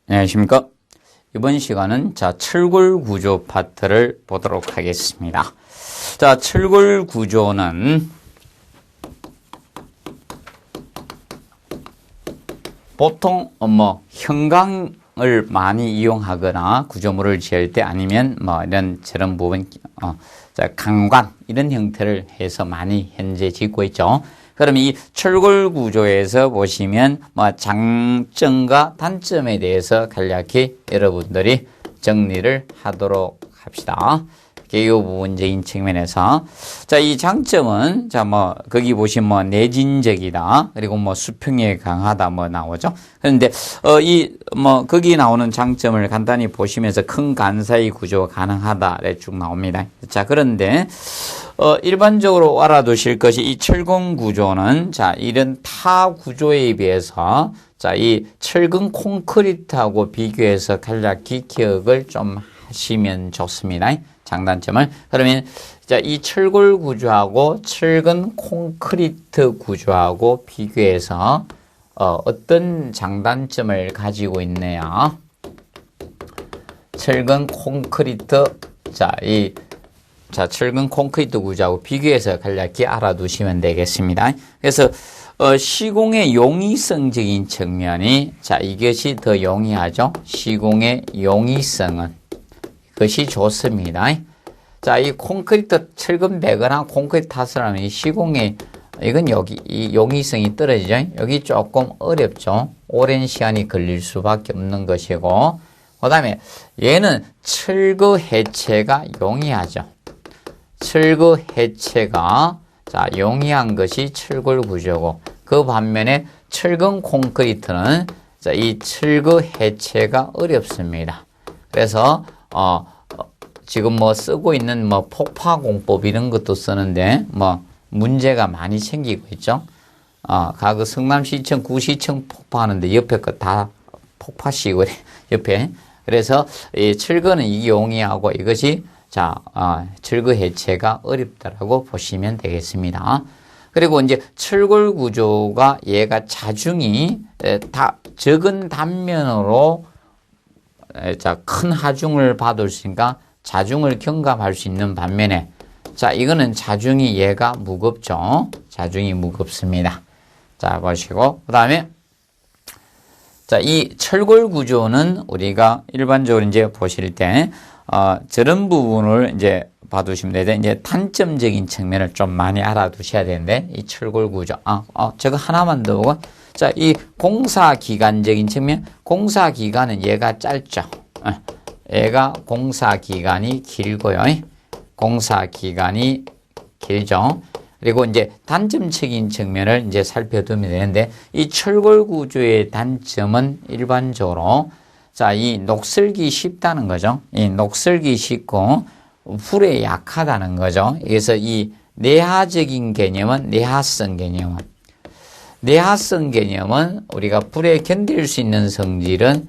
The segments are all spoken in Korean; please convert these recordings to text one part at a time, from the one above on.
안녕하십니까. 이번 시간은 철골 구조 파트를 보도록 하겠습니다. 철골 구조는 보통 형광을 많이 이용하거나 구조물을 지을 때 아니면 저런 부분 강관 이런 형태를 해서 많이 현재 짓고 있죠. 그럼 이 철골 구조에서 보시면 장점과 단점에 대해서 간략히 여러분들이 정리를 하도록 합시다. 이 부분적인 측면에서 이 장점은 거기 보시면 내진적이다 그리고 수평에 강하다 나오죠. 그런데 거기 나오는 장점을 간단히 보시면서 큰 간사이 구조 가능하다 쭉 나옵니다. 그런데 일반적으로 알아두실 것이 이 철근 구조는 이런 타 구조에 비해서 이 철근 콘크리트하고 비교해서 간략히 기억을 좀 하시면 좋습니다. 장단점을. 그러면 이 철골 구조하고 철근 콘크리트 구조하고 비교해서 어떤 장단점을 가지고 있네요. 철근 콘크리트 철근 콘크리트 구조하고 비교해서 간략히 알아두시면 되겠습니다. 그래서 시공의 용이성적인 측면이 이것이 더 용이하죠. 시공의 용이성은 그것이 좋습니다. 이 콘크리트 철근 배거나 콘크리트 탓을 하면 이 시공에 이건 여기 이 용이성이 떨어지죠. 여기 조금 어렵죠. 오랜 시간이 걸릴 수밖에 없는 것이고, 그다음에 얘는 철거 해체가 용이하죠. 철거 해체가 용이한 것이 철골 구조고, 그 반면에 철근 콘크리트는 이 철거 해체가 어렵습니다. 그래서 지금 쓰고 있는 폭파공법 이런 것도 쓰는데 문제가 많이 생기고 있죠. 과거 성남시청, 구시청 폭파하는데 옆에 거 다 폭파시고 옆에. 그래서 이 철거는 이게 용이하고 이것이 철거 해체가 어렵다라고 보시면 되겠습니다. 그리고 이제 철골 구조가 얘가 자중이 적은 단면으로 큰 하중을 받을 수 있으니까 자중을 경감할 수 있는 반면에 이거는 자중이 얘가 무겁죠. 자중이 무겁습니다. 보시고 그다음에 이 철골 구조는 우리가 일반적으로 이제 보실 때 저런 부분을 이제 봐두시면 되는데 이제 단점적인 측면을 좀 많이 알아두셔야 되는데 이 철골 구조 저거 하나만 더 보고 이 공사기간적인 측면, 공사기간은 얘가 짧죠. 얘가 공사기간이 길고요. 공사기간이 길죠. 그리고 이제 단점적인 측면을 이제 살펴두면 되는데, 이 철골 구조의 단점은 일반적으로, 이 녹슬기 쉽다는 거죠. 이 녹슬기 쉽고, 불에 약하다는 거죠. 그래서 이 내하적인 개념은, 내하성 개념은, 내하성 개념은 우리가 불에 견딜 수 있는 성질은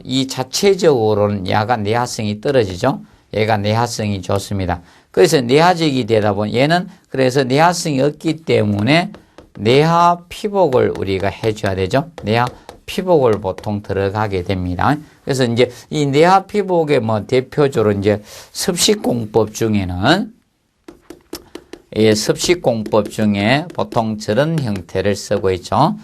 이 자체적으로는 얘가 내하성이 떨어지죠. 얘가 내하성이 좋습니다. 그래서 내하적이 되다 보니 얘는 그래서 내하성이 없기 때문에 내하 피복을 우리가 해줘야 되죠. 내하 피복을 보통 들어가게 됩니다. 그래서 이제 이 내하 피복의 대표적으로 이제 습식공법 중에는 습식공법 중에 보통 저런 형태를 쓰고 있죠.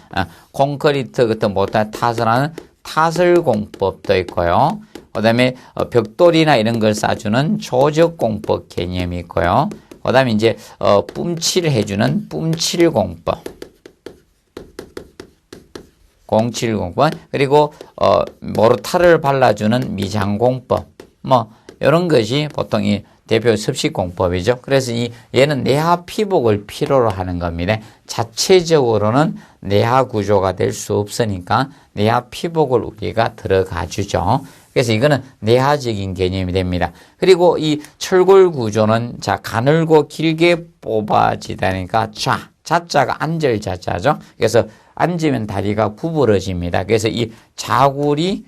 콘크리트 같은 못한 탓을 하는 타설공법도 있고요. 그 다음에 벽돌이나 이런 걸 쌓아주는 조적공법 개념이 있고요. 그 다음에 이제 뿜칠을 해주는 뿜칠공법, 공칠공법, 그리고 모르타르를 발라주는 미장공법, 이런 것이 보통 이 대표 습식공법이죠. 그래서 얘는 내하 피복을 필요로 하는 겁니다. 자체적으로는 내하 구조가 될 수 없으니까 내하 피복을 우리가 들어가 주죠. 그래서 이거는 내하적인 개념이 됩니다. 그리고 이 철골 구조는 가늘고 길게 뽑아지다니까 자자가 앉을 자자죠. 그래서 앉으면 다리가 구부러집니다. 그래서 이 자굴이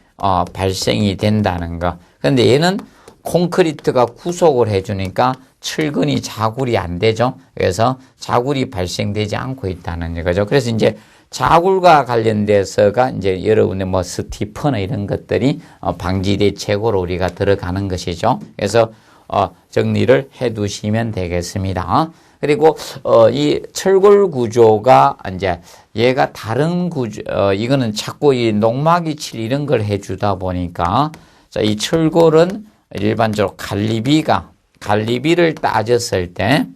발생이 된다는 거. 그런데 얘는 콘크리트가 구속을 해주니까 철근이 자굴이 안 되죠. 그래서 자굴이 발생되지 않고 있다는 거죠. 그래서 이제 자굴과 관련돼서가 이제 여러분의 뭐 스티퍼나 이런 것들이 방지 대책으로 우리가 들어가는 것이죠. 그래서 정리를 해 두시면 되겠습니다. 그리고 이 철골 구조가 이제 얘가 다른 구조, 이거는 자꾸 이 녹막이 칠 이런 걸 해주다 보니까 자, 이 철골은 일반적으로 갈리비를 따졌을 때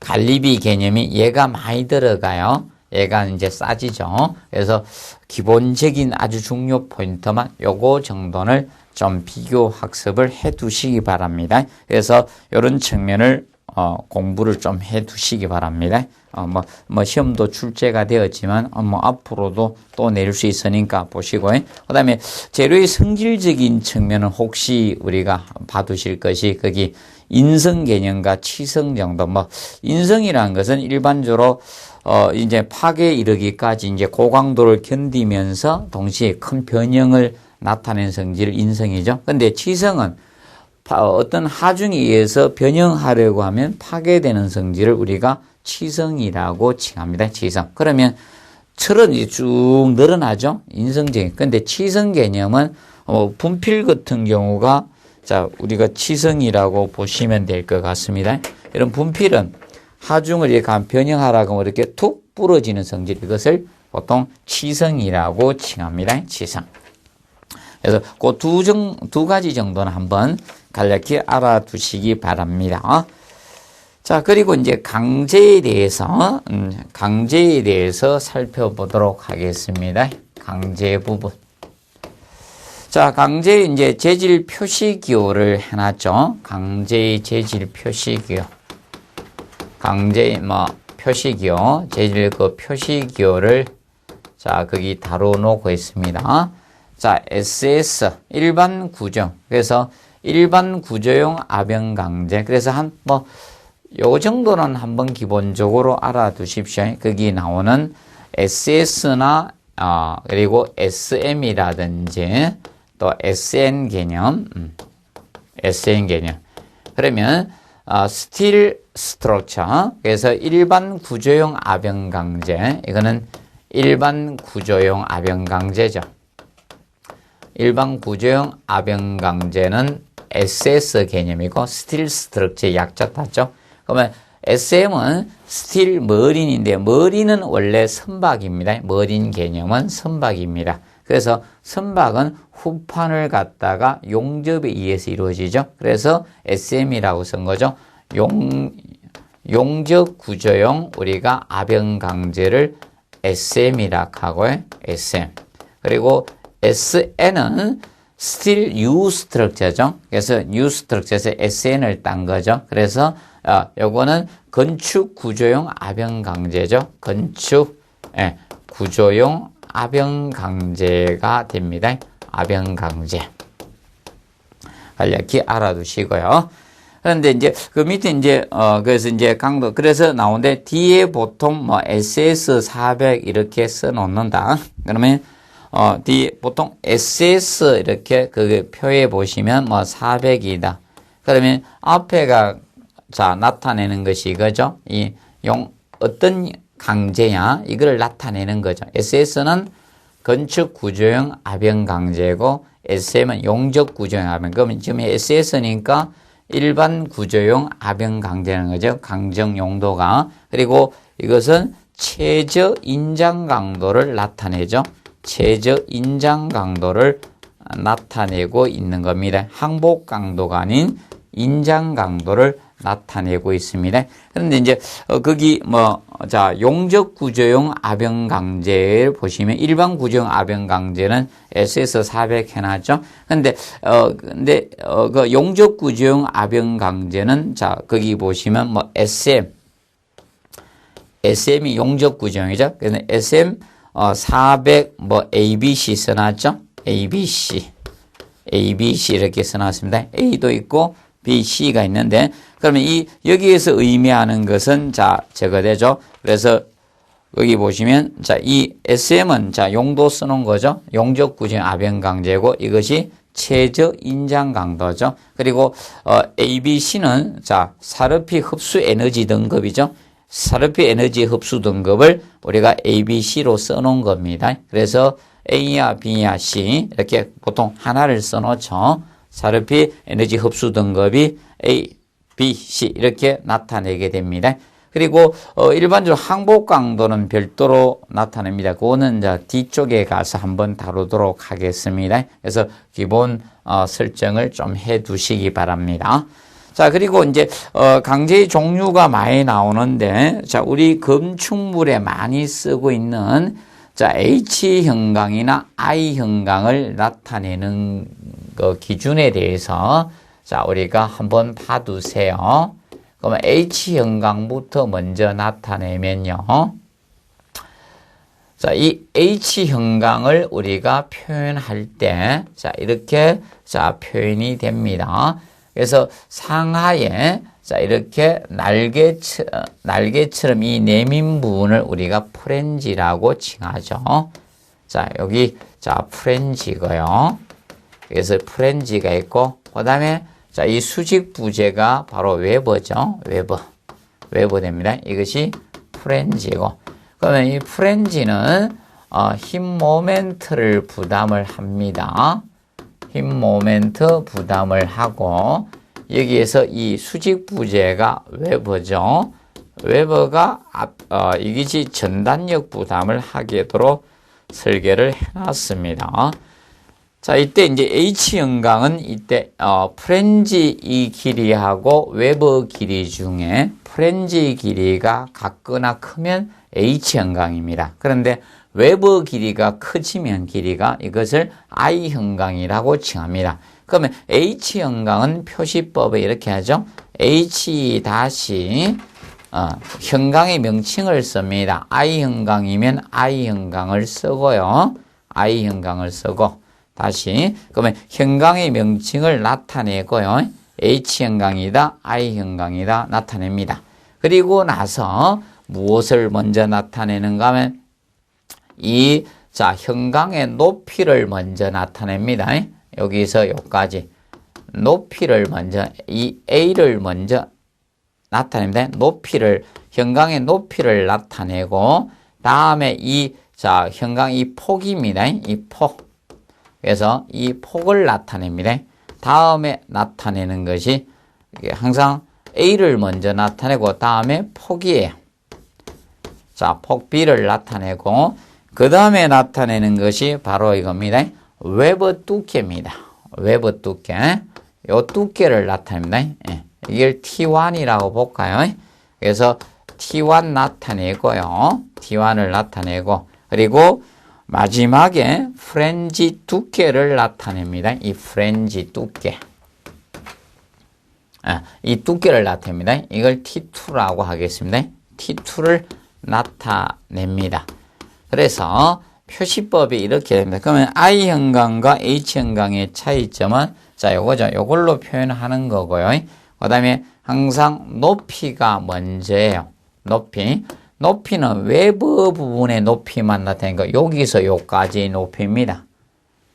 갈리비 개념이 얘가 많이 들어가요. 얘가 이제 싸지죠. 그래서 기본적인 아주 중요 포인트만 요거 정도는 좀 비교 학습을 해 두시기 바랍니다. 그래서 이런 측면을 공부를 좀 해 두시기 바랍니다. 시험도 출제가 되었지만, 앞으로도 또 낼 수 있으니까 보시고, 그 다음에 재료의 성질적인 측면은 혹시 우리가 봐두실 것이, 거기 인성 개념과 치성 정도, 인성이라는 것은 일반적으로, 이제 파괴에 이르기까지 이제 고강도를 견디면서 동시에 큰 변형을 나타낸 성질을 인성이죠. 근데 치성은 어떤 하중에 의해서 변형하려고 하면 파괴되는 성질을 우리가 치성이라고 칭합니다. 치성. 그러면 철은 쭉 늘어나죠. 인성적인. 근데 치성 개념은 분필 같은 경우가 자 우리가 치성이라고 보시면 될 것 같습니다. 이런 분필은 하중을 이렇게 변형하라고 하면 이렇게 툭 부러지는 성질 이것을 보통 치성이라고 칭합니다. 치성. 그래서 그 두 가지 정도는 한번 간략히 알아두시기 바랍니다. 자, 그리고 이제 강제에 대해서 살펴보도록 하겠습니다. 강제 부분. 자, 강제 이제 재질 표시 기호를 해놨죠. 강제의 재질 표시 기호. 강제 표시 기호, 재질 그 표시 기호를 자, 거기 다뤄놓고 있습니다. 자, SS 일반 구조. 그래서 일반 구조용 압연 강제. 그래서 요 정도는 한번 기본적으로 알아두십시오. 거기 나오는 SS나 그리고 SM이라든지 또 SN 개념, SN 개념. 그러면 스틸 스트럭처. 그래서 일반 구조용 압연 강제. 이거는 일반 구조용 압연 강제죠. 일반 구조용 압연 강제는 SS 개념이고 스틸 스트럭처의 약자 탔죠. 그러면 SM은 스틸 머린인데 머린은 원래 선박입니다. 머린 개념은 선박입니다. 그래서 선박은 후판을 갖다가 용접에 의해서 이루어지죠. 그래서 SM이라고 쓴 거죠. 용접 구조용 우리가 압연 강제를 SM이라고 하고요. SM. 그리고 SN은 스틸 U 스트럭처죠. 그래서 U 스트럭처에서 SN을 딴 거죠. 그래서 요거는 건축 구조용 압연 강제죠. 건축 구조용 압연 강제가 됩니다. 압연 강제. 간략히 알아두시고요. 그런데 이제 그 밑에 이제 그래서 이제 강도 그래서 나오는데 뒤에 보통 SS400 이렇게 써 놓는다. 그러면 뒤에 보통 SS 이렇게 그 표에 보시면 400이다. 그러면 앞에가 자 나타내는 것이 이거죠. 어떤 강제냐 이거를 나타내는 거죠. SS는 건축 구조용 압연 강제고 SM은 용접 구조용 압연. 그러면 지금 SS니까 일반 구조용 압연 강제라는 거죠. 강정 용도가. 그리고 이것은 최저 인장 강도를 나타내죠. 최저 인장 강도를 나타내고 있는 겁니다. 항복 강도가 아닌 인장 강도를 나타내고 있습니다. 그런데 이제 거기 용접 구조용 압연 강제를 보시면 일반 구조용 압연 강제는 SS400 해놨죠. 근데 그 용접 구조용 압연 강제는 자 거기 보시면 SM이 용접 구조용이죠. 그래서 SM 400 ABC 써놨죠. ABC 이렇게 써놨습니다. A도 있고 B, C가 있는데 그러면 여기에서 의미하는 것은 자 저거 되죠. 그래서 여기 보시면 자 이 SM은 자 용도 써놓은 거죠. 용접 구조용 압연 강제고 이것이 최저 인장 강도죠. 그리고 ABC는 자 사르피 흡수 에너지 등급이죠. 산업비 에너지 흡수 등급을 우리가 A, B, C로 써놓은 겁니다. 그래서 A야, B야, C 이렇게 보통 하나를 써놓죠. 산업비 에너지 흡수 등급이 A, B, C 이렇게 나타내게 됩니다. 그리고 일반적으로 항복 강도는 별도로 나타냅니다. 그거는 이제 뒤쪽에 가서 한번 다루도록 하겠습니다. 그래서 기본 설정을 좀 해 두시기 바랍니다. 자, 그리고 이제 강제의 종류가 많이 나오는데, 자, 우리 건축물에 많이 쓰고 있는 자, H 현강이나 I 현강을 나타내는 그 기준에 대해서 자, 우리가 한번 봐두세요. 그러면 H 현강부터 먼저 나타내면요. 자, 이 H 현강을 우리가 표현할 때, 자, 이렇게, 자, 표현이 됩니다. 그래서 상하에, 자, 이렇게 날개처럼 이 내민 부분을 우리가 프렌지라고 칭하죠. 자, 여기, 자, 프렌지고요. 그래서 프렌지가 있고, 그 다음에 자, 이 수직 부재가 바로 웨버죠. 웨버 됩니다. 이것이 프렌지고. 그러면 이 프렌지는 힘 모멘트를 부담을 합니다. 힘 모멘트 부담을 하고 여기에서 이 수직 부재가 웨버죠. 웨버가 이것이 전단력 부담을 하게도록 설계를 해놨습니다. 자, 이때 이제 H 현강은 이때 프렌지 이 길이하고 웨버 길이 중에 프렌지 길이가 같거나 크면 H 현강입니다. 그런데 웨버 길이가 커지면 길이가 이것을 I 현강이라고 칭합니다. 그러면 H 현강은 표시법에 이렇게 하죠. H 다시 현강의 명칭을 씁니다. I 현강이면 I 현강을 쓰고요. I 현강을 쓰고 다시 그러면 현강의 명칭을 나타내고요. H 현강이다, I 현강이다 나타냅니다. 그리고 나서 무엇을 먼저 나타내는가 하면 자, 현강의 높이를 먼저 나타냅니다. 여기서 여기까지 높이를 먼저 이 A를 먼저 나타냅니다. 현강의 높이를 나타내고 다음에 자, 현강 이 폭입니다. 이 폭. 그래서 이 폭을 나타냅니다. 다음에 나타내는 것이 항상 A를 먼저 나타내고 다음에 폭이에요. 자, 폭 B를 나타내고 그 다음에 나타내는 것이 바로 이겁니다. 웨버 두께입니다. 웨버 두께. 요 두께를 나타냅니다. 이걸 T1이라고 볼까요? 그래서 T1 나타내고요. T1을 나타내고 그리고 마지막에 프렌지 두께를 나타냅니다. 이 프렌지 두께. 이 두께를 나타냅니다. 이걸 T2라고 하겠습니다. T2를 나타냅니다. 그래서 표시법이 이렇게 됩니다. 그러면 I 현강과 H 현강의 차이점은 자, 요거죠. 요걸로 표현하는 거고요. 그 다음에 항상 높이가 먼저예요. 높이는 외부 부분의 높이만 나타내는 거. 여기서 요까지 높이입니다.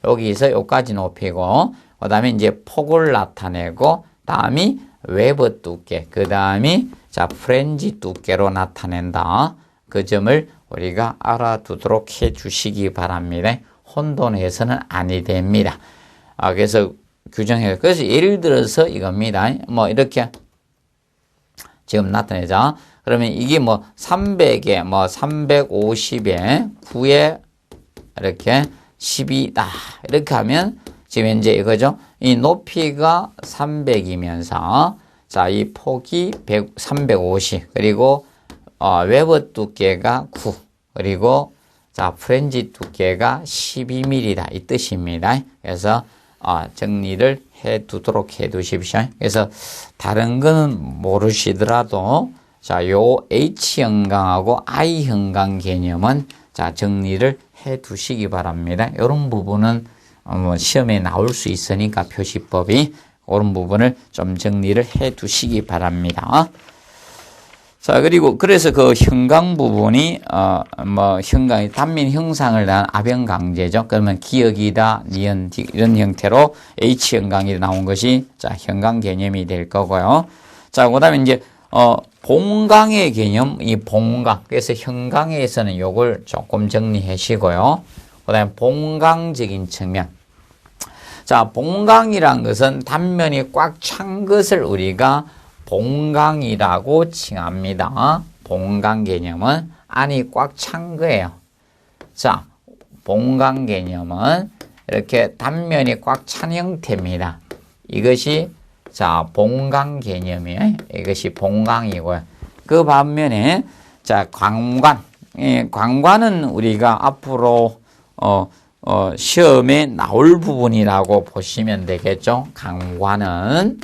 여기서 요까지 높이고, 그 다음에 이제 폭을 나타내고, 다음이 외부 두께, 그 다음이 자, 프렌지 두께로 나타낸다. 그 점을 우리가 알아두도록 해 주시기 바랍니다. 혼돈해서는 아니 됩니다. 그래서 규정해요. 그래서 예를 들어서 이겁니다. 뭐 이렇게 지금 나타내자. 그러면 이게 뭐 300에 뭐 350에 9에 이렇게 12다. 이렇게 하면 지금 이제 이거죠. 이 높이가 300이면서 자, 이 폭이 350 그리고 웨버 두께가 9 그리고 자, 프렌지 두께가 12mm다. 이 뜻입니다. 그래서 정리를 해 두도록 해 두십시오. 그래서 다른 거는 모르시더라도 자, 요 H 현강하고 I 현강 개념은 자, 정리를 해 두시기 바랍니다. 이런 부분은 뭐 시험에 나올 수 있으니까 표시법이 그런 부분을 좀 정리를 해 두시기 바랍니다. 자, 그리고 그래서 그 현강 부분이 뭐 현강이 단면 형상을 난 압연강제죠. 그러면 기역이다, 니은 이런 형태로 H 현강이 나온 것이 자, 현강 개념이 될 거고요. 자, 그다음에 이제 봉강의 개념, 이 봉강. 그래서 형강에서는 요걸 조금 정리하시고요. 그 다음에 봉강적인 측면. 자, 봉강이란 것은 단면이 꽉 찬 것을 우리가 봉강이라고 칭합니다. 봉강 개념은 안이 꽉 찬 거예요. 자, 봉강 개념은 이렇게 단면이 꽉 찬 형태입니다. 이것이 자, 봉강 개념이에요. 이것이 봉강이고요. 그 반면에 자, 광관. 광관은 우리가 앞으로 시험에 나올 부분이라고 보시면 되겠죠. 광관은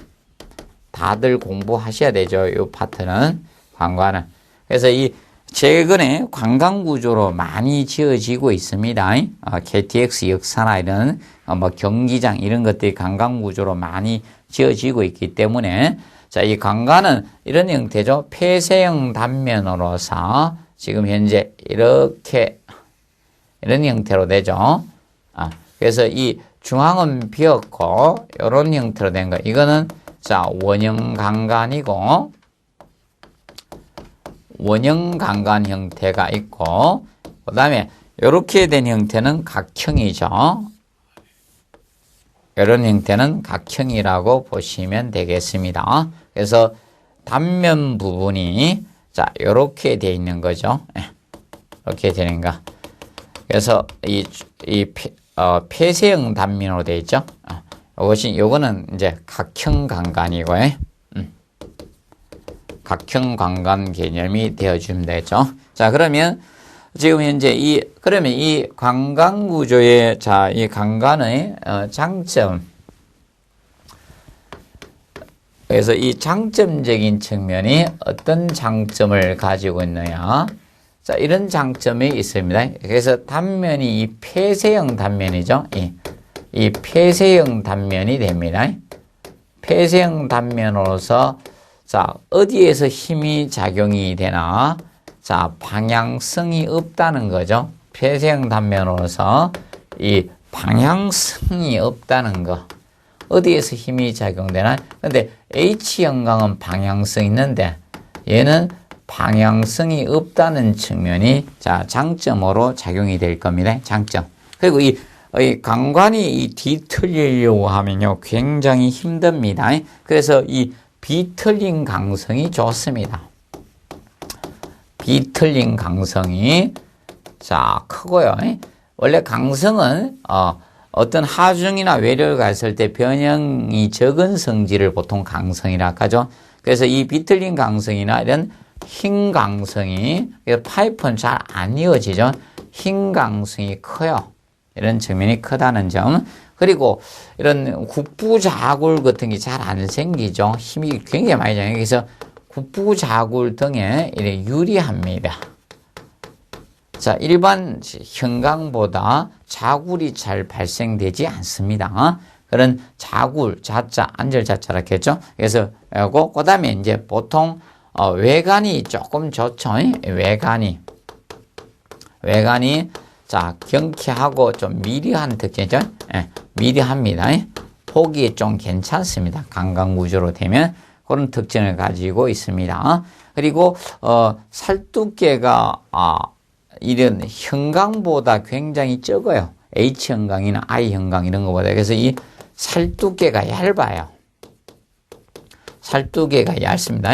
다들 공부하셔야 되죠. 이 파트는 광관은. 그래서 이 최근에 관광구조로 많이 지어지고 있습니다. KTX 역사나 이런 뭐 경기장 이런 것들이 관광구조로 많이 지어지고 있기 때문에 자, 이 관관은 이런 형태죠. 폐쇄형 단면으로서 지금 현재 이렇게 이런 형태로 되죠. 그래서 이 중앙은 비었고 이런 형태로 된 거. 이거는 자, 원형 관관이고 원형 관관 형태가 있고 그 다음에 이렇게 된 형태는 각형이죠. 이런 형태는 각형이라고 보시면 되겠습니다. 그래서 단면 부분이 자, 이렇게 되어 있는 거죠. 이렇게 되는 거. 그래서 폐쇄형 단면으로 되어 있죠. 요거는 이제 각형 관관이고요. 각형 관관 개념이 되어주면 되죠. 자, 그러면 지금 현재 그러면 이 관광 구조의 자, 이 관관의 장점. 그래서 이 장점적인 측면이 어떤 장점을 가지고 있느냐. 자, 이런 장점이 있습니다. 그래서 단면이 이 폐쇄형 단면이죠. 이 폐쇄형 단면이 됩니다. 폐쇄형 단면으로서 자, 어디에서 힘이 작용이 되나? 자, 방향성이 없다는 거죠. 폐쇄형 단면으로서 이 방향성이 없다는 거. 어디에서 힘이 작용되나? 근데 H형광은 방향성이 있는데 얘는 방향성이 없다는 측면이 자, 장점으로 작용이 될 겁니다. 장점. 그리고 이 관관이 뒤틀리려고 하면요, 굉장히 힘듭니다. 그래서 이 비틀린 강성이 좋습니다. 비틀린 강성이 자, 크고요. 원래 강성은 어떤 하중이나 외래를 갔을 때 변형이 적은 성질을 보통 강성이라 하죠. 그래서 이 비틀린 강성이나 이런 흰 강성이 파이프는 잘 안 이어지죠. 흰 강성이 커요. 이런 측면이 크다는 점. 그리고 이런 국부자굴 같은 게 잘 안 생기죠. 힘이 굉장히 많이 작아요. 그래서 국부자굴 등에 이래 유리합니다. 자, 일반 형광보다 자굴이 잘 발생되지 않습니다. 그런 자굴, 자자, 안절자자라고 했죠. 그래서 그 다음에 이제 보통 외관이 조금 좋죠. 외관이 자, 경쾌하고 좀 미려한 특징이죠. 미려합니다. 폭이 좀 괜찮습니다. 관광구조로 되면 그런 특징을 가지고 있습니다. 그리고 살두께가 이런 형광보다 굉장히 적어요. H형광이나 I형광 이런 것보다. 그래서 이 살두께가 얇아요. 살두께가 얇습니다.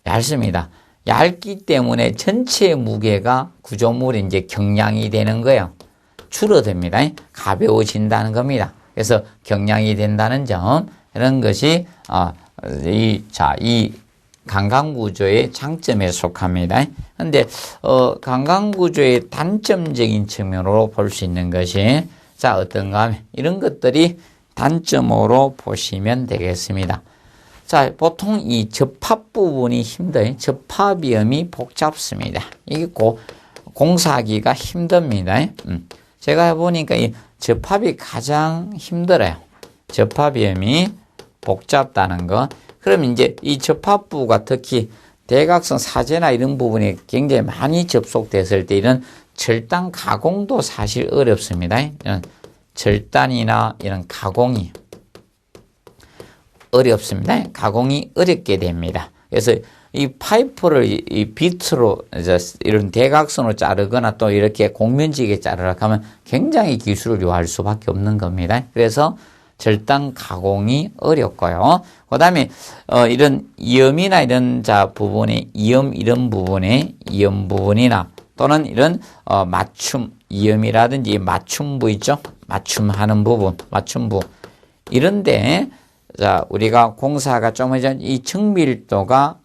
얇습니다. 얇기 때문에 전체 무게가 구조물이 이제 경량이 되는 거예요. 줄어듭니다. 가벼워진다는 겁니다. 그래서 경량이 된다는 점, 이런 것이 이 관광구조의 장점에 속합니다. 그런데 관광구조의 단점적인 측면으로 볼 수 있는 것이 자, 어떤가 하면 이런 것들이 단점으로 보시면 되겠습니다. 자, 보통 이 접합 부분이 힘들어요. 접합 위험이 복잡습니다. 이게 공사하기가 힘듭니다. 제가 해보니까 이 접합이 가장 힘들어요. 접합 위험이 복잡다는 거. 그럼 이제 이 접합부가 특히 대각선 사제나 이런 부분이 굉장히 많이 접속됐을 때 이런 절단 가공도 사실 어렵습니다. 이런 절단이나 이런 가공이 어렵습니다. 가공이 어렵게 됩니다. 그래서 이 파이프를 이 비트로 이런 대각선으로 자르거나 또 이렇게 곡면지게 자르라 하면 굉장히 기술을 요할 수밖에 없는 겁니다. 그래서 절단 가공이 어렵고요. 그다음에 이런 이음이나 이런 부분에 이런 부분에 이음 부분이나 또는 이런 맞춤 이음이라든지 맞춤부 있죠? 맞춤하는 부분, 맞춤부 이런데 우리가 공사가 좀 하면 이 정밀도가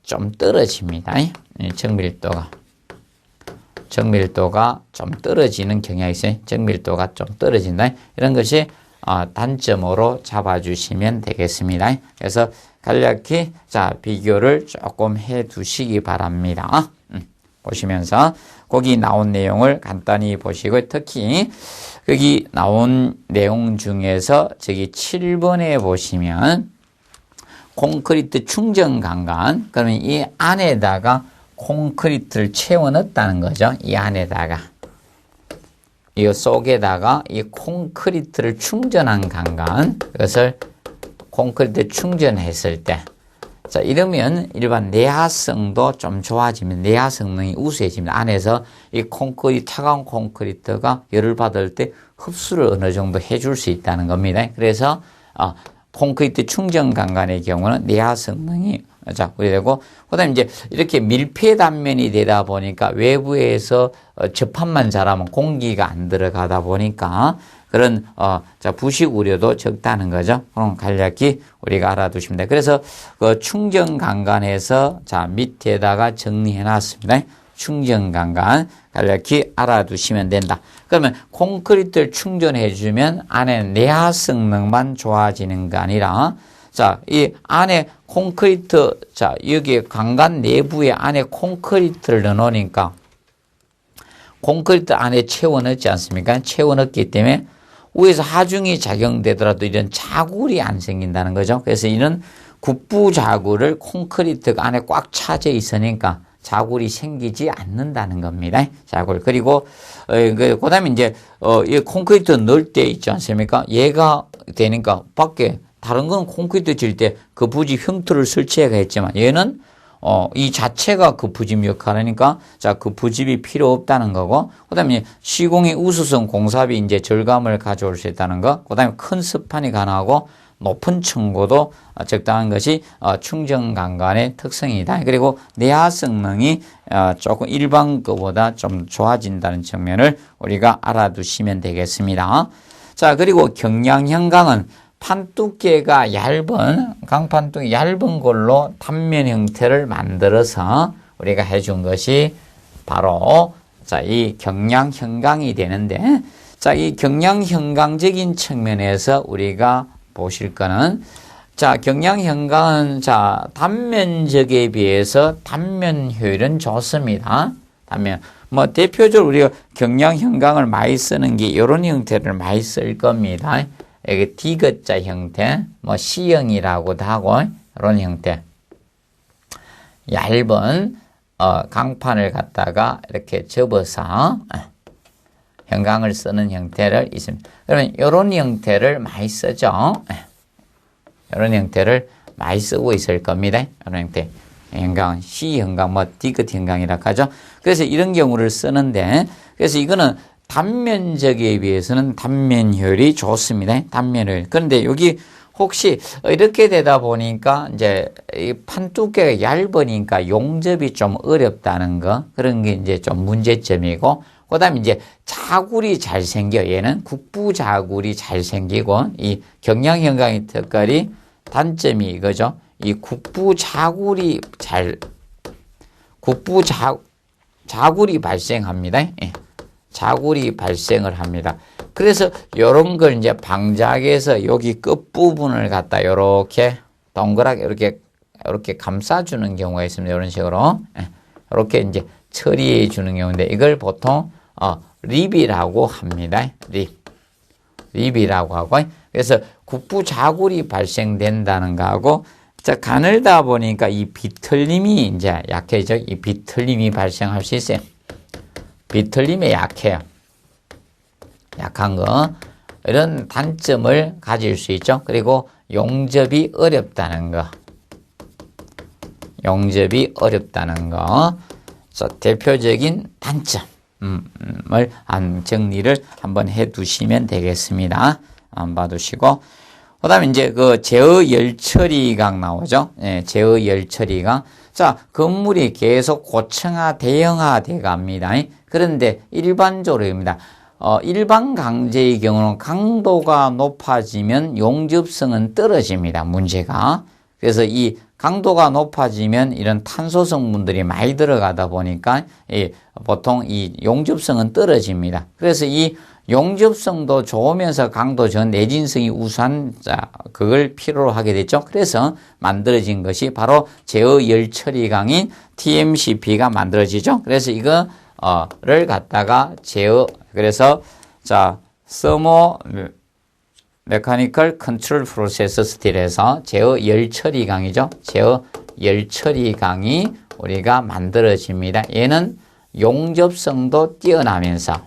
좀 떨어집니다. 정밀도가 좀 떨어지는 경향이 있어요. 정밀도가 좀 떨어진다. 이런 것이 단점으로 잡아주시면 되겠습니다. 그래서 간략히 비교를 조금 해 두시기 바랍니다. 보시면서 거기 나온 내용을 간단히 보시고 특히 여기 나온 내용 중에서 저기 7번에 보시면 콘크리트 충전 강간 그러면 이 안에다가 콘크리트를 채워 넣었다는 거죠. 이 안에다가 이 속에다가 이 콘크리트를 충전한 강간 그것을 콘크리트 충전했을 때 이러면 일반 내화성도 좀 좋아지면 내화 성능이 우수해집니다. 안에서 이 차가운 콘크리트가 열을 받을 때 흡수를 어느 정도 해줄 수 있다는 겁니다. 그래서 콘크리트 충전 강간의 경우는 내화 성능이 되고 그다음에 이제 이렇게 밀폐 단면이 되다 보니까 외부에서 접합만 잘하면 공기가 안 들어가다 보니까 그런 부식 우려도 적다는 거죠. 그럼 간략히 우리가 알아두시면 돼요. 그래서 그 충전 강간에서 밑에다가 정리해 놨습니다. 충전 강간 간략히 알아두시면 된다. 그러면 콘크리트를 충전해 주면 안에 내화 성능만 좋아지는 게 아니라 이 안에 콘크리트 여기 강간 내부에 안에 콘크리트를 넣어 놓으니까 콘크리트 안에 채워 넣지 않습니까? 채워 넣기 때문에 위에서 하중이 작용되더라도 이런 자굴이 안 생긴다는 거죠. 그래서 이런 국부 자굴을 콘크리트가 안에 꽉 차져 있으니까 자굴이 생기지 않는다는 겁니다. 자굴. 그리고 그다음에 이제 이 콘크리트 넣을 때 있지 않습니까? 얘가 되니까 밖에 다른 건 콘크리트 질 때 그 부지 형태를 설치해가 했지만 얘는 이 자체가 그 부집 역할을 하니까 그 부집이 필요 없다는 거고 그다음에 시공의 우수성 공사비 이제 절감을 가져올 수 있다는 거 그다음에 큰 스판이 가능하고 높은 층고도 적당한 것이 충전 강간의 특성이다. 그리고 내화 성능이 조금 일반 것보다 좀 좋아진다는 측면을 우리가 알아두시면 되겠습니다. 그리고 경량 현강은 판두께가 얇은 강판두께 얇은 걸로 단면 형태를 만들어서 우리가 해준 것이 바로 이 경량 현강이 되는데 이 경량 현강적인 측면에서 우리가 보실 거는 경량 현강은 단면적에 비해서 단면 효율은 좋습니다. 단면 대표적으로 우리가 경량 현강을 많이 쓰는 게 이런 형태를 많이 쓸 겁니다. 이게 디귿자 형태, C형이라고도 하고 이런 형태. 얇은 강판을 갖다가 이렇게 접어서 현강을 쓰는 형태를 있습니다. 그러면 이런 형태를 많이 쓰죠. 이런 형태를 많이 쓰고 있을 겁니다. 이런 형태. 현강, C형강, 디귿 현강이라고 하죠. 그래서 이런 경우를 쓰는데 그래서 이거는 단면적에 비해서는 단면 효율이 좋습니다. 단면을. 그런데 여기 혹시 이렇게 되다 보니까 이제 이 판 두께가 얇으니까 용접이 좀 어렵다는 거 그런 게 이제 좀 문제점이고 그다음에 이제 자굴이 잘 생겨 얘는 국부 자굴이 잘 생기고 이 경량 현강의 특별히 단점이 이거죠. 이 국부 자굴이 자굴이 발생합니다. 예. 자굴이 발생을 합니다. 그래서 요런 걸 이제 방작에서 여기 끝부분을 갖다 이렇게 동그랗게 이렇게 감싸주는 경우가 있습니다. 이런 식으로. 이렇게 이제 처리해 주는 경우인데 이걸 보통 립이라고 합니다. 립이라고 하고 그래서 국부 자굴이 발생된다는 거하고 가늘다 보니까 이 비틀림이 이제 약해져. 이 비틀림이 발생할 수 있어요. 비틀림에 약해요. 약한 거. 이런 단점을 가질 수 있죠. 그리고 용접이 어렵다는 거. 용접이 어렵다는 거. 자, 대표적인 단점을 정리를 한번 해 두시면 되겠습니다. 안 봐두시고. 그 다음에 이제 그 제어 열 처리강 나오죠. 예, 제어 열 처리강. 자, 건물이 계속 고층화, 대형화 돼 갑니다. 그런데 일반적으로입니다. 일반 강제의 경우는 강도가 높아지면 용접성은 떨어집니다. 문제가. 그래서 이 강도가 높아지면 이런 탄소 성분들이 많이 들어가다 보니까 보통 이 용접성은 떨어집니다. 그래서 이 용접성도 좋으면서 강도 전 내진성이 우수한 그걸 필요로 하게 됐죠. 그래서 만들어진 것이 바로 제어 열 처리강인 TMCP가 만들어지죠. 그래서 이거를 갖다가 그래서 서모 메카니컬 컨트롤 프로세스 스틸에서 제어 열 처리강이죠. 제어 열 처리강이 우리가 만들어집니다. 얘는 용접성도 뛰어나면서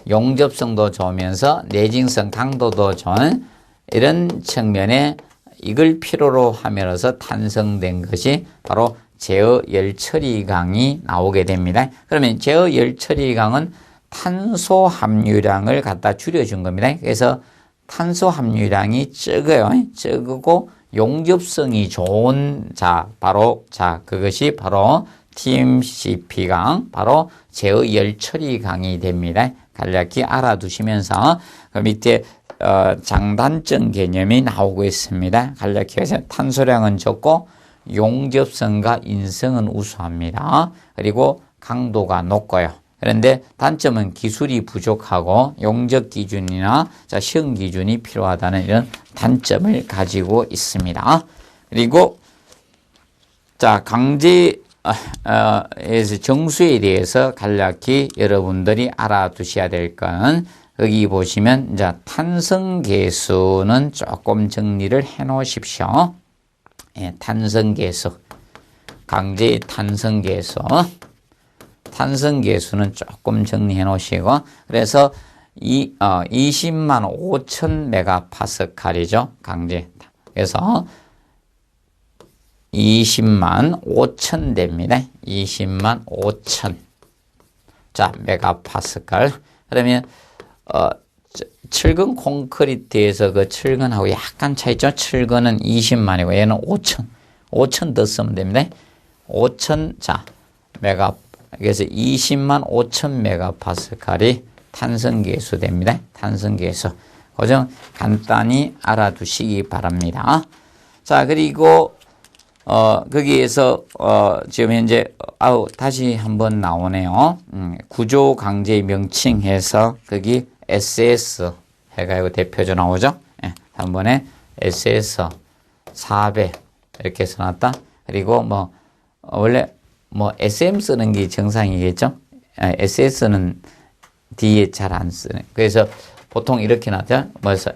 용접성도 좋으면서 내진성 강도도 좋은 이런 측면에 이걸 필요로 하면서 탄생된 것이 바로 제어 열 처리강이 나오게 됩니다. 그러면 제어 열 처리강은 탄소 함유량을 갖다 줄여준 겁니다. 그래서 탄소 함유량이 적고 용접성이 좋은 그것이 바로 TMCP강, 바로 제어 열 처리강이 됩니다. 간략히 알아두시면서 그 밑에 장단점 개념이 나오고 있습니다. 간략히 해서 탄소량은 적고 용접성과 인성은 우수합니다. 그리고 강도가 높고요. 그런데 단점은 기술이 부족하고 용접 기준이나 시험 기준이 필요하다는 이런 단점을 가지고 있습니다. 그리고 강제에서 정수에 대해서 간략히 여러분들이 알아두셔야 될 건 여기 보시면 탄성계수는 조금 정리를 해 놓으십시오. 예, 탄성계수, 강제의 탄성계수. 탄성계수는 조금 정리해 놓으시고, 그래서 20만 5천 메가파스칼이죠. 강제. 그래서 20만 5천 됩니다. 20만 5천. 메가파스칼. 그러면, 철근 콘크리트에서 그 철근하고 약간 차이죠. 철근은 20만이고 얘는 5천. 5천 더 쓰면 됩니다. 5천, 메가, 그래서 20만 5천 메가파스칼이 탄성계수 됩니다. 탄성계수. 그 점 간단히 알아두시기 바랍니다. 그리고, 거기에서, 지금 현재, 다시 한번 나오네요. 구조 강제 명칭해서, 거기 SS 해가지고 대표조 나오죠? 예, 한 번에 SS 400 이렇게 써놨다. 그리고 원래 SM 쓰는 게 정상이겠죠? SS는 뒤에 잘 안 쓰네. 그래서 보통 이렇게 나죠?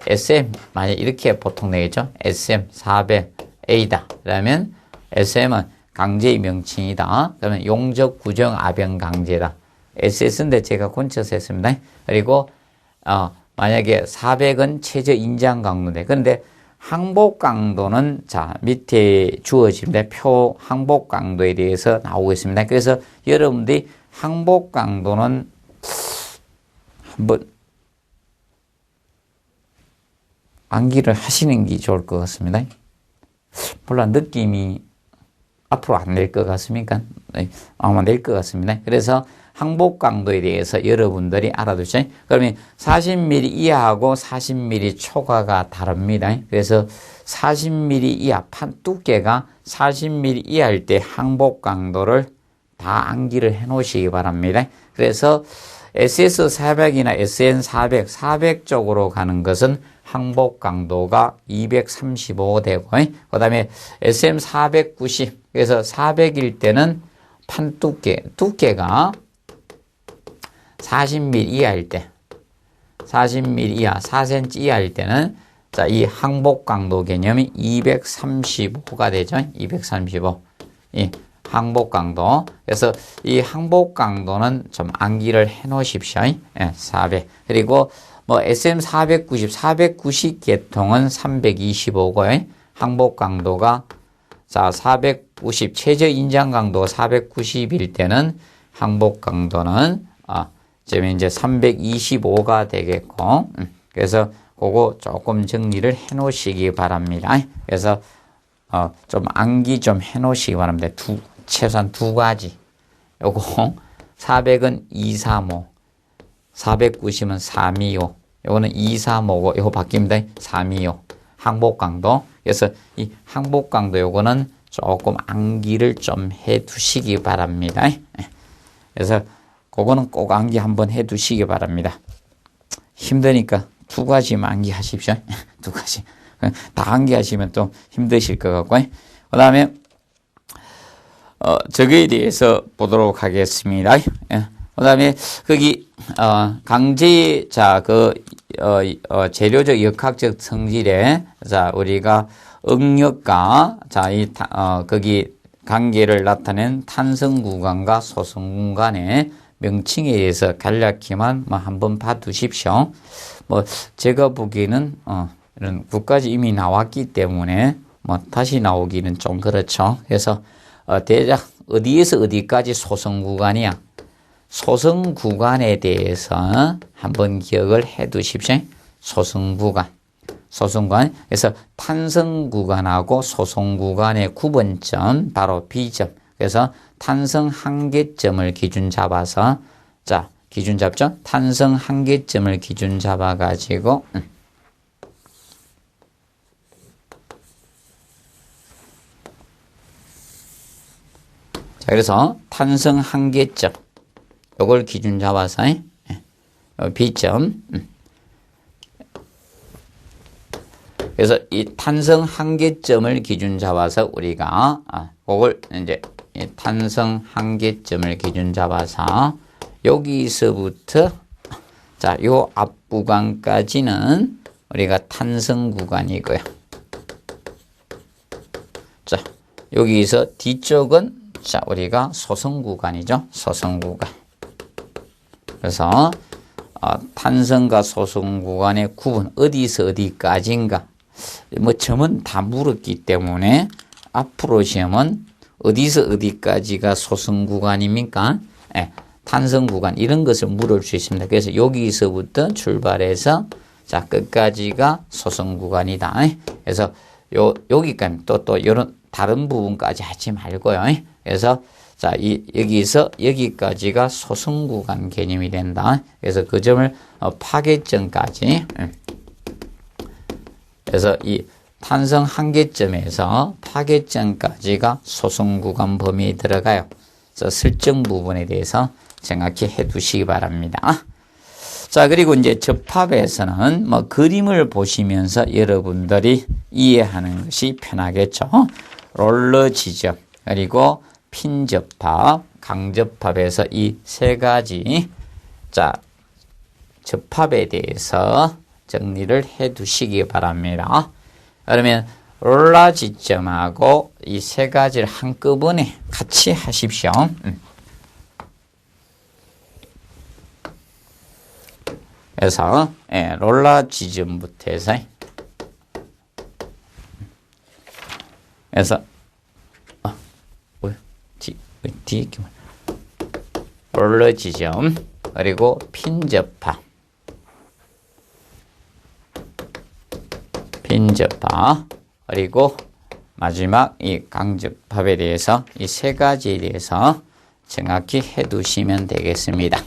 SM, 만약 이렇게 보통 내겠죠? SM 400A다. 그러면 SM은 강제의 명칭이다. 그러면 용접 구정 압연 강제다. SS인데 제가 곤쳐서 했습니다. 그리고, 만약에 400은 최저 인정 강도인데, 그런데 항복 강도는 밑에 주어집니다. 표 항복 강도에 대해서 나오고 있습니다. 그래서 여러분들이 항복 강도는 한번 암기를 하시는 게 좋을 것 같습니다. 물론 느낌이 앞으로 안 낼 것 같습니까? 아마 낼 것 같습니다. 그래서 항복 강도에 대해서 여러분들이 알아두시죠. 그러면 40mm 이하하고 40mm 초과가 다릅니다. 그래서 40mm 이하 판 두께가 40mm 이하일 때 항복 강도를 다 암기를 해 놓으시기 바랍니다. 그래서 SS400이나 SN400, 400 쪽으로 가는 것은 항복 강도가 235 되고, 그 다음에 SM490, 그래서 400일 때는 판 두께가 40mm 이하일 때, 40mm 이하, 4cm 이하일 때는, 이 항복 강도 개념이 235가 되죠. 235. 이 항복 강도. 그래서 이 항복 강도는 좀 암기를 해 놓으십시오. 400. 그리고 SM490, 490 계통은 325고요. 항복 강도가 자, 490, 최저 인장 강도 490일 때는 항복 강도는, 지금 이제 325가 되겠고, 그래서 그거 조금 정리를 해 놓으시기 바랍니다. 그래서, 좀 암기 좀 해 놓으시기 바랍니다. 최소한 두 가지. 요거, 400은 235, 490은 325, 요거는 235고, 요거 바뀝니다. 325. 항복 강도. 그래서 이 항복 강도 요거는 조금 암기를 좀 해 두시기 바랍니다. 그래서 그거는 꼭 암기 한번 해 두시기 바랍니다. 힘드니까 두 가지만 암기하십시오. 두 가지. 다 암기하시면 또 힘드실 것 같고. 그 다음에, 저거에 대해서 보도록 하겠습니다. 그 다음에, 거기, 강제, 자, 재료적 역학적 성질에, 자, 우리가 응력과, 자, 거기 관계를 나타낸 탄성 구간과 소성 구간의 명칭에 의해서 간략히만 한번 봐두십시오. 제가 보기에는, 이런 것까지 이미 나왔기 때문에, 다시 나오기는 좀 그렇죠. 그래서, 대략 어디에서 어디까지 소성 구간이야? 소성 구간에 대해서 한번 기억을 해 두십시오. 소성 구간. 그래서 탄성 구간하고 소성 구간의 구분점, 바로 B점. 그래서 탄성 한계점을 기준 잡아서, 자, 기준 잡죠? 탄성 한계점을 기준 잡아가지고, 자, 그래서 탄성 한계점. 요걸 기준 잡아서, B점. 그래서 이 탄성 한계점을 기준 잡아서 우리가, 그걸 이제, 탄성 한계점을 기준 잡아서, 여기서부터, 자, 요 앞구간까지는 우리가 탄성 구간이고요. 자, 여기서 뒤쪽은, 자, 우리가 소성 구간이죠. 소성 구간. 그래서 탄성과 소성 구간의 구분, 어디서 어디까지인가, 점은 다 물었기 때문에 앞으로 시험은 어디서 어디까지가 소성 구간입니까? 탄성 구간, 이런 것을 물을 수 있습니다. 그래서 여기서부터 출발해서, 자, 끝까지가 소성 구간이다. 그래서 여기까지 또 이런 다른 부분까지 하지 말고요. 그래서, 자, 여기서 여기까지가 소성 구간 개념이 된다. 그래서 그 점을 파괴점까지. 그래서 이 탄성 한계점에서 파괴점까지가 소성 구간 범위에 들어가요. 그래서 설정 부분에 대해서 정확히 해 두시기 바랍니다. 자, 그리고 이제 접합에서는 그림을 보시면서 여러분들이 이해하는 것이 편하겠죠. 롤러 지점, 그리고 핀 접합, 강접합에서 이 세 가지, 자, 접합에 대해서 정리를 해 두시기 바랍니다. 그러면 롤러 지점하고 이 세 가지를 한꺼번에 같이 하십시오. 그래서 롤러 지점부터 해서, 그래서 롤러 지점, 그리고 핀 접합, 그리고 마지막 이 강접합에 대해서 이 세 가지에 대해서 정확히 해 두시면 되겠습니다.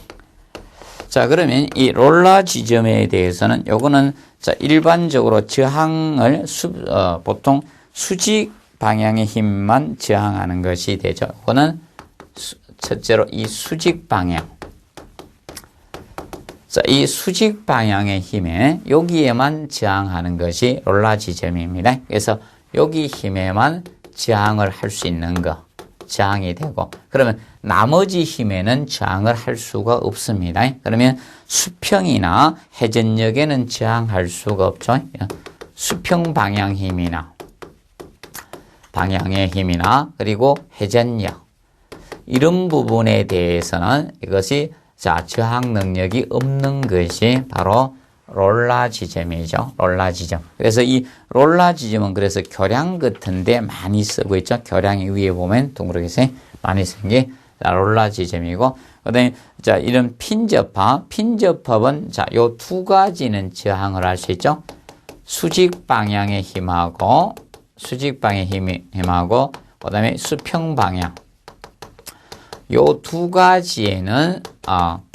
자, 그러면 이 롤러 지점에 대해서는 요거는, 자, 일반적으로 저항을 보통 수직 방향의 힘만 저항하는 것이 되죠. 이거는 첫째로 이 수직 방향. 자, 이 수직 방향의 힘에 여기에만 저항하는 것이 롤러 지점입니다. 그래서 여기 힘에만 저항을 할 수 있는 거, 저항이 되고, 그러면 나머지 힘에는 저항을 할 수가 없습니다. 그러면 수평이나 회전력에는 저항할 수가 없죠. 수평 방향 힘이나 방향의 힘이나 그리고 회전력, 이런 부분에 대해서는 이것이, 자, 저항 능력이 없는 것이 바로 롤라 지점이죠. 롤라 지점. 그래서 이 롤라 지점은 그래서 교량 같은데 많이 쓰고 있죠. 교량 위에 보면 동그랗게 많이 쓴 게 롤라 지점이고, 그다음에 자 이런 핀접합, 핀접합은 자 요 두 가지는 저항을 할 수 있죠. 수직 방향의 힘하고 힘하고 그다음에 수평 방향. 요 두 가지에는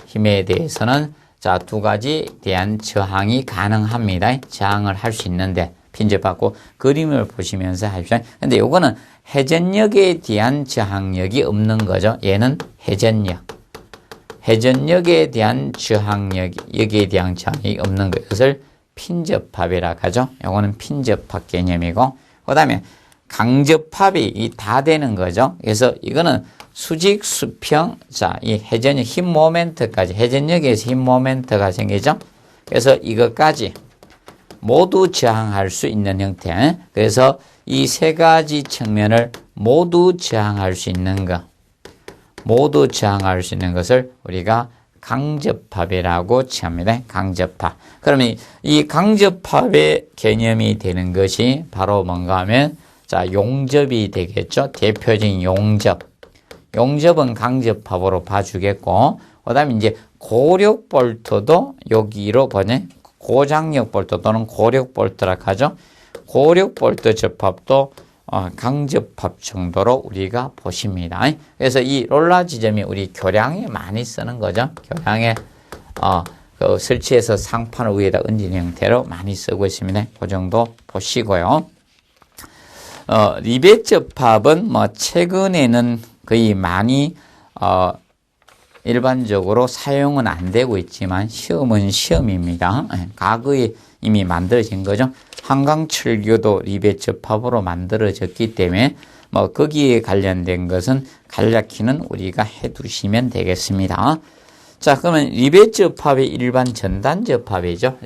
힘에 대해서는 자 두 가지 대한 저항이 가능합니다. 저항을 할 수 있는데 핀접받고 그림을 보시면서 하십시오. 근데 요거는 회전력에 대한 저항력이 없는 거죠. 얘는 회전력에 대한 저항력, 여기에 대한 저항이 없는 것을 핀접합이라고 하죠. 요거는 핀접합 개념이고, 그 다음에 강접합이 다 되는 거죠. 그래서 이거는 수직, 수평, 자, 이 회전력, 힘 모멘트까지, 회전력에서 힘 모멘트가 생기죠. 그래서 이것까지 모두 저항할 수 있는 형태. 그래서 이 세 가지 측면을 모두 저항할 수 있는 것, 모두 저항할 수 있는 것을 우리가 강접합이라고 칭합니다. 강접합. 그러면 이 강접합의 개념이 되는 것이 바로 뭔가 하면 자, 용접이 되겠죠. 대표적인 용접. 용접은 강접합으로 봐주겠고, 그 다음에 이제 고력 볼트도 여기로 보내, 고장력 볼트 또는 고력 볼트라고 하죠. 고력 볼트 접합도 강접합 정도로 우리가 보십니다. 그래서 이 롤라 지점이 우리 교량에 많이 쓰는 거죠. 교량에 그 설치해서 상판 위에다 얹는 형태로 많이 쓰고 있습니다. 그 정도 보시고요. 리벳 접합은 뭐 최근에는 거의 많이 일반적으로 사용은 안 되고 있지만 시험은 시험입니다. 과거에 이미 만들어진 거죠. 한강철교도 리벳 접합으로 만들어졌기 때문에 뭐 거기에 관련된 것은 간략히는 우리가 해두시면 되겠습니다. 자, 그러면 리벳 접합이 일반 전단 접합이죠.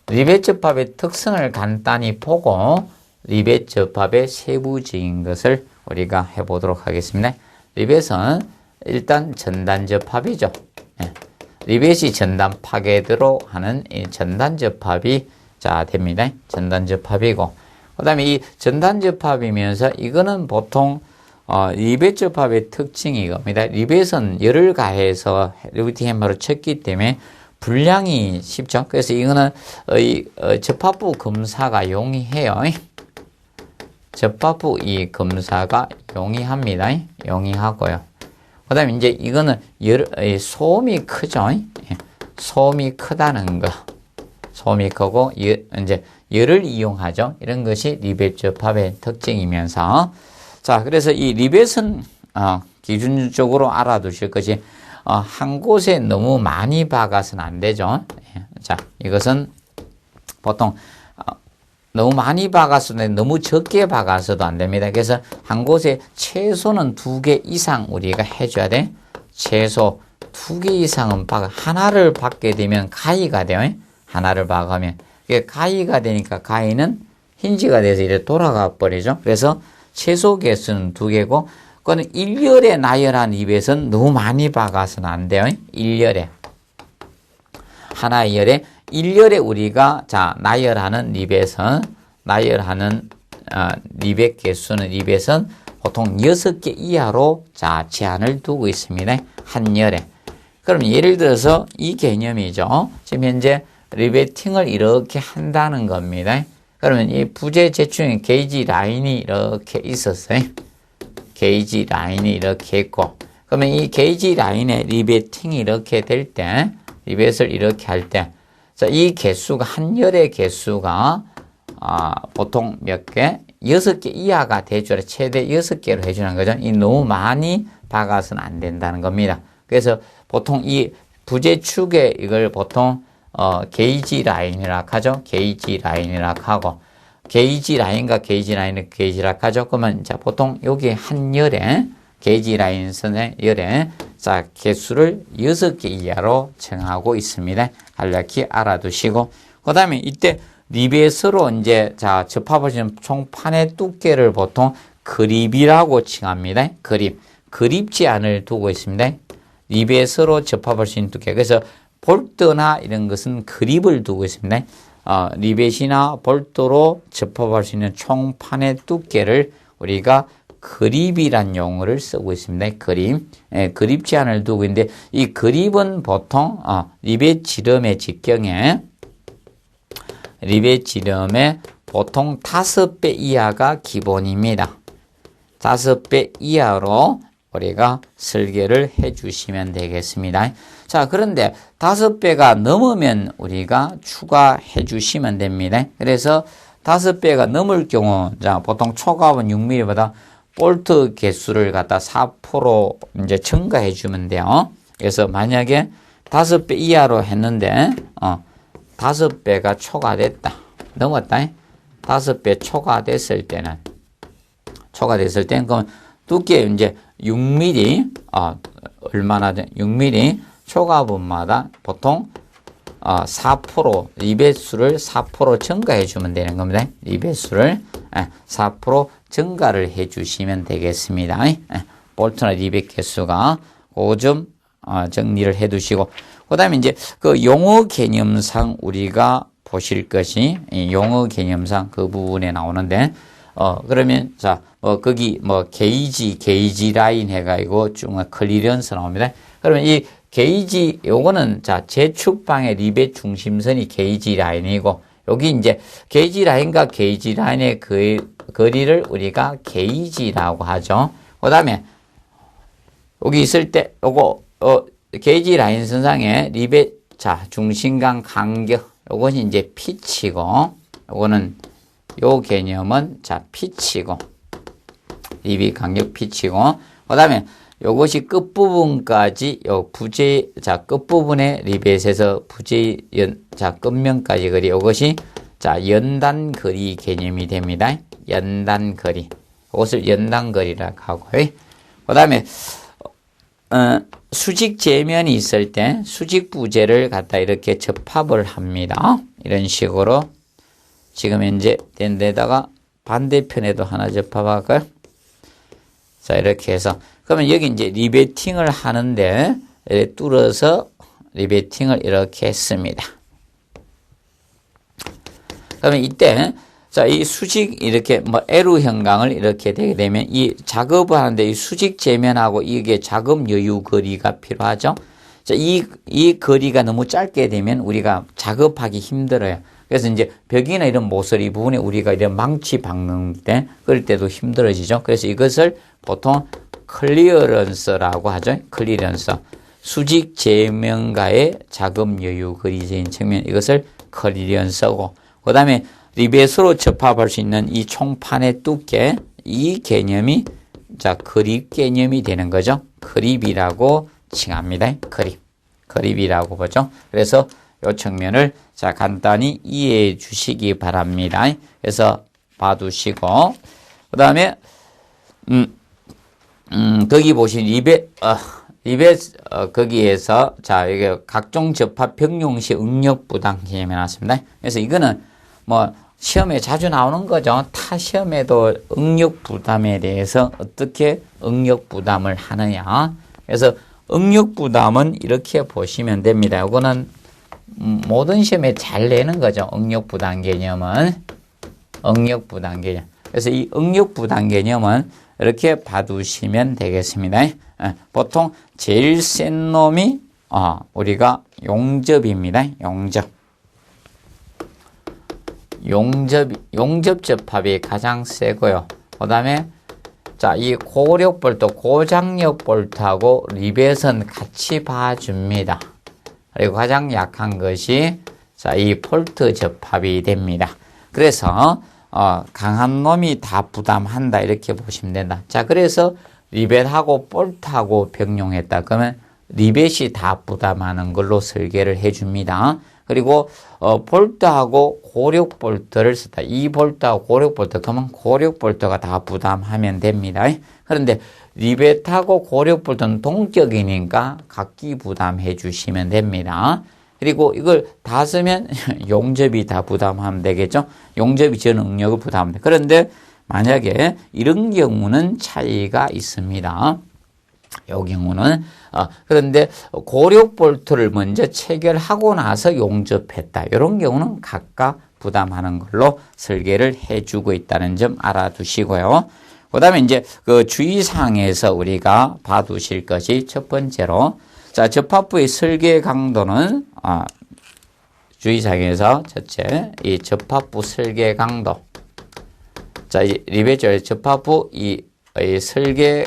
리벳 접합의 특성을 간단히 보고 리벳 접합의 세부적인 것을 우리가 해보도록 하겠습니다. 리벳은 일단 전단 접합이죠. 리벳이 전단 파괴대로 하는 이 전단 접합이 자 됩니다. 전단 접합이고, 그다음에 이 전단 접합이면서 이거는 보통 리벳 접합의 특징이 이겁니다. 리벳은 열을 가해서 리베팅 해머로 쳤기 때문에 분량이 쉽죠. 그래서 이거는 접합부 검사가 용이해요. 접합부 이 검사가 용이합니다. 용이하고요. 그 다음에 이제 이거는 소음이 크죠. 소음이 크다는 거. 소음이 크고, 이제 열을 이용하죠. 이런 것이 리벳 접합의 특징이면서. 자, 그래서 이 리벳은, 기준적으로 알아두실 것이, 한 곳에 너무 많이 박아서는 안 되죠. 자, 이것은 보통, 너무 많이 박아서도 너무 적게 박아서도 안 됩니다. 그래서 한 곳에 최소는 2개 이상 우리가 해줘야 돼. 최소 2개 이상은 하나를 박게 되면 가위가 돼요. 하나를 박으면. 가위가 되니까 가위는 힌지가 돼서 이렇게 돌아가 버리죠. 그래서 최소 개수는 2개고, 그거는 1열에 나열한 리벳은 너무 많이 박아서는 안 돼요. 1열에. 하나의 열에 1열에 우리가 자 나열하는 리벳은 리벳 개수는 리벳은 보통 6개 이하로 자 제한을 두고 있습니다. 한 열에. 그럼 예를 들어서 이 개념이죠. 지금 현재 리베팅을 이렇게 한다는 겁니다. 그러면 이 부재 제충의 게이지 라인이 이렇게 있었어요. 게이지 라인이 이렇게 있고, 그러면 이 게이지 라인에 리베팅이 이렇게 될 때, 리벳을 이렇게 할 때, 자, 이 개수가, 한 열의 개수가, 보통 몇 개? 6개 이하가 돼줘야 최대 6개로 해주는 거죠. 이 너무 많이 박아서는 안 된다는 겁니다. 그래서 보통 이 부재축에 이걸 보통, 게이지 라인이라고 하죠. 게이지 라인이라고 하고, 게이지 라인과 게이지 라인을 게이지라고 하죠. 그러면, 자, 보통 여기 한 열에, 게이지 라인 선의 열에, 자, 개수를 6개 이하로 정하고 있습니다. 간략히 알아두시고, 그 다음에 이때 리벳으로 이제, 자, 접합하시는 총판의 두께를 보통 그립이라고 칭합니다. 그립. 그립 제한을 두고 있습니다. 리벳으로 접합할 수 있는 두께. 그래서 볼트나 이런 것은 그립을 두고 있습니다. 리벳이나 볼트로 접합할 수 있는 총판의 두께를 우리가 그립이란 용어를 쓰고 있습니다. 그립. 그립 제한을 두고 있는데 이 그립은 보통 리벳 지름의 직경에 리벳 지름의 보통 5배 이하가 기본입니다. 5배 이하로 우리가 설계를 해 주시면 되겠습니다. 자, 그런데 5배가 넘으면 우리가 추가해 주시면 됩니다. 그래서 5배가 넘을 경우, 자, 보통 초갑은 6mm보다 볼트 개수를 갖다 4% 이제 증가해 주면 돼요. 그래서 만약에 5배 이하로 했는데, 5배가 초과됐다. 넘었다. 5배 초과됐을 때는, 그럼 두께 이제 6mm, 얼마나 돼? 6mm 초과분마다 보통 4% 리벳수를 4% 증가해 주면 되는 겁니다. 리벳수를 4% 증가를 해 주시면 되겠습니다. 볼트나 리벳 개수가 그 점 정리를 해 두시고, 그 다음에 이제 그 용어 개념상 우리가 보실 것이 용어 개념상 그 부분에 나오는데, 그러면 자, 거기 게이지 라인 해가지고 쭉 클리런스 나옵니다. 그러면 이 게이지, 요거는 자, 제축방의 리벳 중심선이 게이지 라인이고, 여기 이제 게이지 라인과 게이지 라인의 거리를 우리가 게이지라고 하죠. 그 다음에 여기 있을 때 요거 게이지 라인 선상에 리벳 자, 중심간 간격, 요것이 이제 피치고, 요거는 요 개념은 자, 피치고, 리벳 간격 피치고, 그 다음에 요것이 끝부분까지, 자, 끝부분의 리벳에서 자, 끝면까지 거리, 요것이 자, 연단거리 개념이 됩니다. 연단거리. 요것을 연단거리라고 하고요. 그 다음에, 수직 제면이 있을 때 수직 부재를 갖다 이렇게 접합을 합니다. 이런 식으로. 지금 현재 된 데다가 반대편에도 하나 접합할까요? 자, 이렇게 해서. 그러면 여기 이제 리베팅을 하는데, 이렇게 뚫어서 리베팅을 이렇게 했습니다. 그러면 이때, 자, 이 수직 이렇게 L 형광을 이렇게 되게 되면 이 작업을 하는데 이 수직 제면하고 이게 작업 여유 거리가 필요하죠. 자, 이 거리가 너무 짧게 되면 우리가 작업하기 힘들어요. 그래서 이제 벽이나 이런 모서리 부분에 우리가 이런 망치 박는 때, 그럴 때도 힘들어지죠. 그래서 이것을 보통 클리어런스라고 하죠. 클리어런스. 수직 제면과의 작업 여유 거리적인 측면, 이것을 클리어런스고, 그 다음에 리벳으로 접합할 수 있는 이 총판의 두께, 이 개념이 자, 그립 개념이 되는 거죠. 그립이라고 칭합니다. 그립이라고 보죠. 그래서 이 측면을 자, 간단히 이해해 주시기 바랍니다. 그래서 봐두시고, 그 다음에 거기 보신 리벳 거기에서 자, 이게 각종 접합 병용 시 응력 부담 개념이 나왔습니다. 그래서 이거는 시험에 자주 나오는 거죠. 타 시험에도 응력 부담에 대해서 어떻게 응력 부담을 하느냐. 그래서 응력 부담은 이렇게 보시면 됩니다. 이거는 모든 시험에 잘 내는 거죠. 응력 부담 개념은. 응력 부담 개념. 그래서 이 응력 부담 개념은 이렇게 봐두시면 되겠습니다. 보통 제일 센 놈이 우리가 용접입니다. 용접 접합이 가장 세고요. 그 다음에 자, 이 고력 볼트, 고장력 볼트하고 리벳은 같이 봐줍니다. 그리고 가장 약한 것이 자, 이 볼트 접합이 됩니다. 그래서 강한 놈이 다 부담한다 이렇게 보시면 된다. 자, 그래서 리벳하고 볼트하고 병용했다. 그러면 리벳이 다 부담하는 걸로 설계를 해줍니다. 그리고 볼트하고 고력 볼트를 썼다. 이 볼트하고 고력 볼트, 그러면 고력 볼트가 다 부담하면 됩니다. 그런데 리벳하고 고력 볼트는 동격이니까 각기 부담해 주시면 됩니다. 그리고 이걸 다 쓰면 용접이 다 부담하면 되겠죠. 용접이 전 응력을 부담합니다. 그런데 만약에 이런 경우는 차이가 있습니다. 요 경우는 그런데 고력 볼트를 먼저 체결하고 나서 용접했다. 이런 경우는 각각 부담하는 걸로 설계를 해주고 있다는 점 알아두시고요. 그 다음에 이제 그 주의사항에서 우리가 봐두실 것이 첫 번째로, 자, 접합부의 설계 강도는, 주의사항에서 첫째, 이 접합부 설계 강도. 자, 이 리베죠. 접합부 이 설계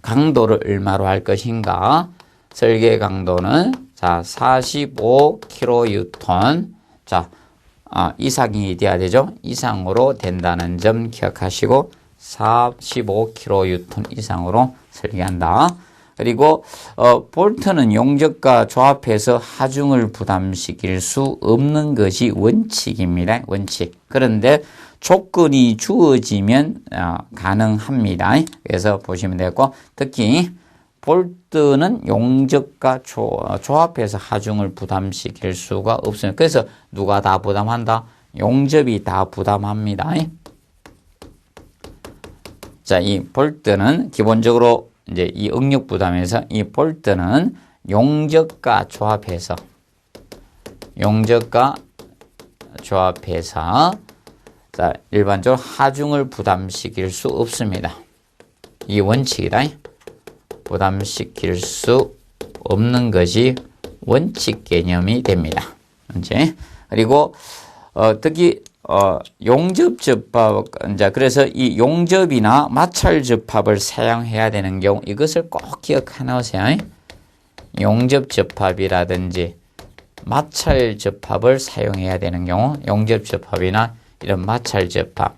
강도를 얼마로 할 것인가? 설계 강도는, 자, 45kN. 자, 이상이 돼야 되죠? 이상으로 된다는 점 기억하시고 45kN 이상으로 설계한다. 그리고 볼트는 용접과 조합해서 하중을 부담시킬 수 없는 것이 원칙입니다. 원칙. 그런데 조건이 주어지면 가능합니다. 그래서 보시면 되고, 특히 볼트는 용접과 조합해서 하중을 부담시킬 수가 없습니다. 그래서 누가 다 부담한다? 용접이 다 부담합니다. 자, 이 볼트는 기본적으로 이제 이 응력 부담에서 이 볼트는 용접과 조합해서 자, 일반적으로 하중을 부담시킬 수 없습니다. 이 원칙이다. 부담시킬 수 없는 것이 원칙 개념이 됩니다. 이제 그리고 특히 용접 접합, 이제 그래서 이 용접이나 마찰 접합을 사용해야 되는 경우 이것을 꼭 기억해 놓으세요. 용접 접합이라든지 마찰 접합을 사용해야 되는 경우, 용접 접합이나 이런 마찰 접합,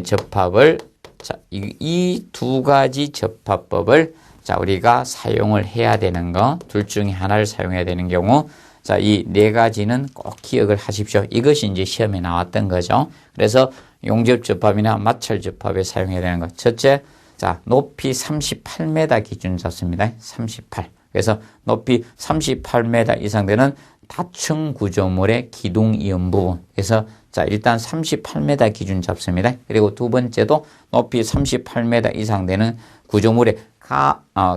접합을, 자, 이 두 가지 접합법을, 자, 우리가 사용을 해야 되는 거, 둘 중에 하나를 사용해야 되는 경우, 자, 이 네 가지는 꼭 기억을 하십시오. 이것이 이제 시험에 나왔던 거죠. 그래서 용접 접합이나 마찰 접합에 사용해야 되는 것. 첫째, 자, 높이 38m 기준 잡습니다. 38. 그래서 높이 38m 이상 되는 다층 구조물의 기둥 이음 부분. 그래서 자, 일단 38m 기준 잡습니다. 그리고 두 번째도 높이 38m 이상 되는 구조물의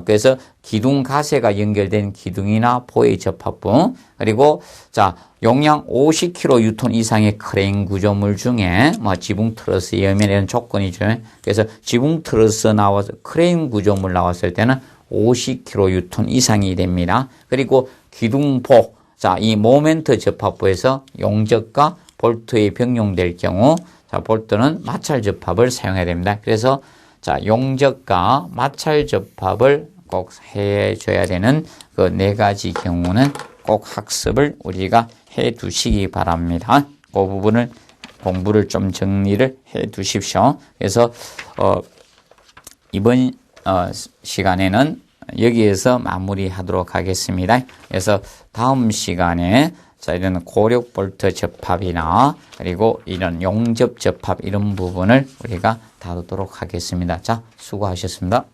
그래서 기둥 가세가 연결된 기둥이나 보의 접합부. 그리고 자, 용량 50kN 이상의 크레인 구조물 중에 뭐 지붕 트러스 이런 이런 조건이죠. 그래서 지붕 트러스 나와서 크레인 구조물 나왔을 때는 50kN 이상이 됩니다. 그리고 기둥보, 자, 이 모멘트 접합부에서 용접과 볼트에 병용될 경우, 자, 볼트는 마찰 접합을 사용해야 됩니다. 그래서 자, 용접과 마찰 접합을 꼭 해줘야 되는 그 네 가지 경우는 꼭 학습을 우리가 해 두시기 바랍니다. 그 부분을 공부를 좀 정리를 해 두십시오. 그래서 이번 시간에는 여기에서 마무리하도록 하겠습니다. 그래서 다음 시간에 자, 이런 고력 볼트 접합이나 그리고 이런 용접 접합 이런 부분을 우리가 다루도록 하겠습니다. 자, 수고하셨습니다.